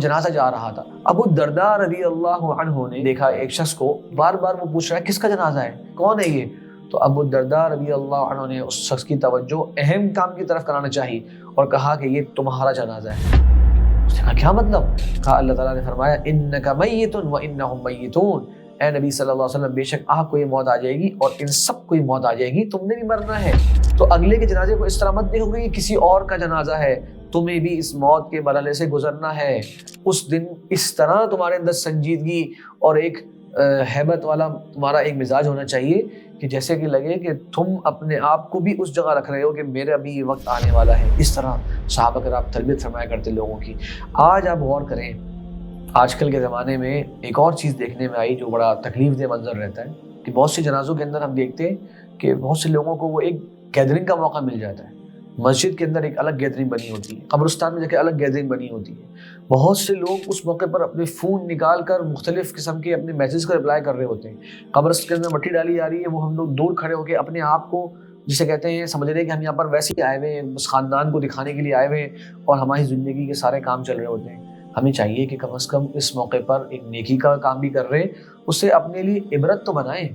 جنازہ جا رہا تھا، ابو الدرداء رضی اللہ عنہ نے دیکھا ایک شخص کو، بار بار وہ پوچھ رہا ہے کس کا جنازہ ہے، کون ہے یہ؟ تو ابو الدرداء رضی اللہ عنہ نے اس شخص کی توجہ اہم کام کی طرف کرانا چاہی اور کہا کہ یہ تمہارا جنازہ ہے۔ اس نے کہا کیا مطلب؟ کہا اللہ تعالیٰ نے فرمایا انک میت وانہم میتون، اے نبی صلی اللہ علیہ وسلم بے شک آپ کو یہ موت آ جائے گی اور ان سب کو یہ موت آ جائے گی، تم نے بھی مرنا ہے۔ تو اگلے کے جنازے کو اس طرح مت دیکھو کہ یہ کسی اور کا جنازہ ہے، تمہیں بھی اس موت کے مرحلے سے گزرنا ہے۔ اس دن اس طرح تمہارے اندر سنجیدگی اور ایک ہیبت والا تمہارا ایک مزاج ہونا چاہیے کہ جیسے کہ لگے کہ تم اپنے آپ کو بھی اس جگہ رکھ رہے ہو کہ میرا بھی یہ وقت آنے والا ہے۔ اس طرح صحابہ کرام تربیت فرمایا کرتے لوگوں کی۔ آج آپ غور کریں، آج کل کے زمانے میں ایک اور چیز دیکھنے میں آئی جو بڑا تکلیف دہ منظر رہتا ہے کہ بہت سے جنازوں کے اندر ہم دیکھتے ہیں کہ بہت سے لوگوں کو وہ ایک گیدرنگ کا موقع مل جاتا ہے۔ مسجد کے اندر ایک الگ گیدرنگ بنی ہوتی ہے، قبرستان میں جا کے الگ گیدرنگ بنی ہوتی ہے۔ بہت سے لوگ اس موقع پر اپنے فون نکال کر مختلف قسم کے اپنے میسیج کو رپلائی کر رہے ہوتے ہیں۔ قبرستان کے اندر مٹی ڈالی جا رہی ہے، وہ ہم لوگ دور کھڑے ہو کے اپنے آپ کو جسے کہتے ہیں سمجھ رہے ہیں کہ ہم یہاں پر ویسے ہی آئے ہوئے ہیں، بس خاندان کو دکھانے کے لیے آئے ہوئے ہیں اور ہماری زندگی کے سارے کام چل رہے ہوتے ہیں۔ ہمیں چاہیے کہ کم از کم اس موقع پر ایک نیکی کا کام بھی کر رہے ہیں، اسے اپنے لیے عبرت تو بنائیں۔